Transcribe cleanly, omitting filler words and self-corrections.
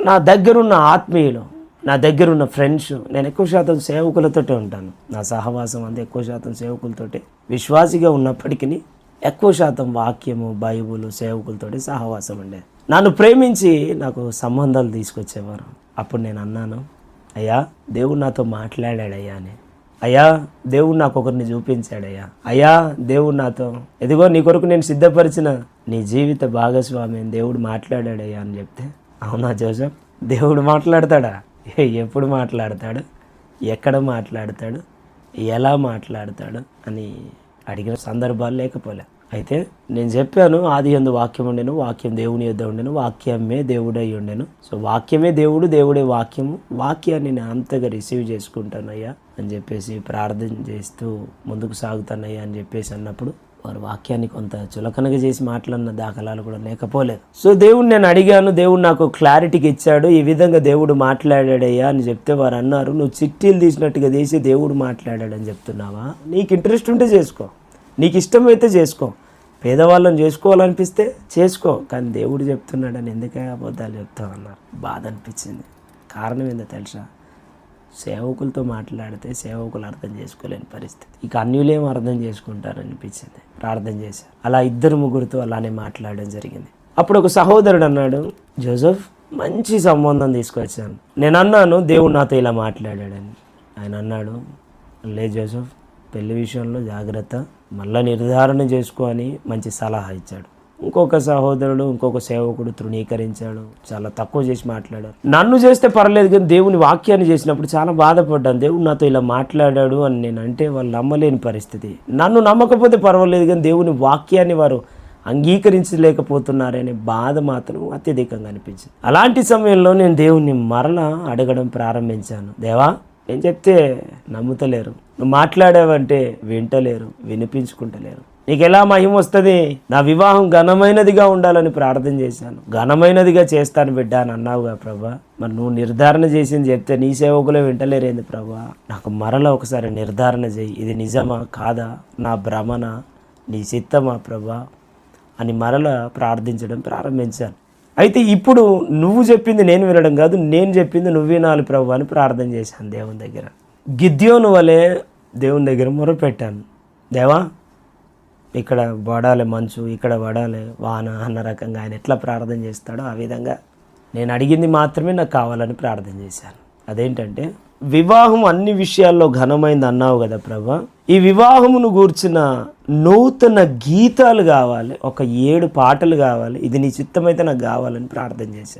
నా దగ్గరున్న ఆత్మీయులు, నా దగ్గరున్న ఫ్రెండ్స్, నేను ఎక్కువ శాతం సేవకులతోటే ఉంటాను. నా సహవాసం అంతా ఎక్కువ శాతం సేవకులతోటే. విశ్వాసిగా ఉన్నప్పటికీ ఎక్కువ శాతం వాక్యము, బైబుల్, సేవకులతోటి సహవాసం ఉండేది. నన్ను ప్రేమించి నాకు సంబంధాలు తీసుకొచ్చేవారు. అప్పుడు నేను అన్నాను, అయ్యా దేవుడు నాతో మాట్లాడాడయ్యా అని. అయ్యా దేవుడు నాకు ఒకరిని చూపించాడయ్యా. అయ్యా దేవుడు నాతో ఎదిగో నీ కొరకు నేను సిద్ధపరిచిన నీ జీవిత భాగస్వామి దేవుడు మాట్లాడాడయ్యా అని చెప్తే, అవునా జోసెఫ్, దేవుడు మాట్లాడతాడా? ఎప్పుడు మాట్లాడతాడు, ఎక్కడ మాట్లాడతాడు, ఎలా మాట్లాడతాడు అని అడిగిన సందర్భాలు లేకపోలే. అయితే నేను చెప్పాను, ఆది యందు వాక్యం ఉండెను, వాక్యం దేవుని యొద్ద ఉండెను, వాక్యమే దేవుడై ఉండెను. సో వాక్యమే దేవుడు, దేవుడే వాక్యము. వాక్యాన్ని నేను అంతగా రిసీవ్ చేసుకుంటానయ్యా అని చెప్పేసి ప్రార్థన చేస్తూ ముందుకు సాగుతానయ్యా అని చెప్పేసి అన్నప్పుడు వారు వాక్యాన్ని కొంత చులకనగా చేసి మాట్లాడిన దాఖలాలు కూడా లేకపోలేదు. సో దేవుడు నేను అడిగాను, దేవుడు నాకు క్లారిటీకి ఇచ్చాడు, ఈ విధంగా దేవుడు మాట్లాడాడయ్యా అని చెప్తే వారు అన్నారు, నువ్వు చిట్టీలు తీసినట్టుగా తీసి దేవుడు మాట్లాడాడని చెప్తున్నావా? నీకు ఇంట్రెస్ట్ ఉంటే చేసుకో, నీకు ఇష్టమైతే చేసుకో, పేదవాళ్ళని చేసుకోవాలనిపిస్తే చేసుకో, కానీ దేవుడు చెప్తున్నాడని ఎందుకే అబద్ధాలు చెప్తావు అన్నారు. బాధ అనిపించింది. కారణం ఏందో తెలుసా? సేవకులతో మాట్లాడితే సేవకులు అర్థం చేసుకోలేని పరిస్థితి, ఇక అన్యులేం అర్థం చేసుకుంటారనిపించింది. ప్రార్థన చేశాను. అలా 2-3 అలానే మాట్లాడడం జరిగింది. అప్పుడు ఒక సహోదరుడు అన్నాడు, జోసెఫ్ మంచి సంబంధం తీసుకొచ్చాను. నేను అన్నాను, దేవుడు నాతో ఇలా మాట్లాడాడని. ఆయన అన్నాడు, లే జోసెఫ్, పెళ్లి విషయంలో జాగ్రత్త, మళ్ళీ నిర్ధారణ చేసుకో అని మంచి సలహా ఇచ్చాడు. ఇంకొక సహోదరుడు, ఇంకొక సేవకుడు తృణీకరించాడు, చాలా తక్కువ చేసి మాట్లాడారు. నన్ను చేస్తే పర్లేదు, కానీ దేవుని వాక్యాన్ని చేసినప్పుడు చాలా బాధపడ్డాను. దేవుడు నాతో ఇలా మాట్లాడాడు అని నేను అంటే వాళ్ళు నమ్మలేని పరిస్థితి. నన్ను నమ్మకపోతే పర్వాలేదు, కానీ దేవుని వాక్యాన్ని వారు అంగీకరించలేకపోతున్నారనే బాధ మాత్రం అత్యధికంగా అనిపించింది. అలాంటి సమయంలో నేను దేవుణ్ణి మరలా అడగడం ప్రారంభించాను. దేవా, నేను చెప్తే నమ్ముతలేరు, నువ్వు మాట్లాడావంటే వింటలేరు, వినిపించుకుంటలేరు, నీకు ఎలా మహిమ వస్తుంది? నా వివాహం ఘనమైనదిగా ఉండాలని ప్రార్థన చేశాను, ఘనమైనదిగా చేస్తాను బిడ్డ అని అన్నావుగా ప్రభా, మరి నువ్వు నిర్ధారణ చేసింది చెప్తే నీ సేవకులే వింటలేరేంది ప్రభా? నాకు మరలా ఒకసారి నిర్ధారణ చేయి, ఇది నిజమా కాదా, నా భ్రమణ, నీ చిత్తమా ప్రభా అని మరలా ప్రార్థించడం ప్రారంభించాను. అయితే ఇప్పుడు నువ్వు చెప్పింది నేను వినడం కాదు, నేను చెప్పింది నువ్వు వినాలి ప్రభు అని ప్రార్థన చేశాను దేవుని దగ్గర. గిద్యోను వలె దేవుని దగ్గర మొరపెట్టాను. దేవా, ఇక్కడ పడాలి మంచు, ఇక్కడ పడాలి వాన అన్న రకంగా ఆయన ఎట్లా ప్రార్థన చేస్తాడో ఆ విధంగా నేను అడిగింది మాత్రమే నాకు కావాలని ప్రార్థన చేశాను. అదేంటంటే, వివాహం అన్ని విషయాల్లో ఘనమైంది అన్నావు కదా ప్రభా, ఈ వివాహమును గూర్చిన నూతన గీతాలు కావాలి, ఒక 7 పాటలు కావాలి, ఇది నీ చిత్తమైతే నాకు కావాలని ప్రార్థన చేశాను.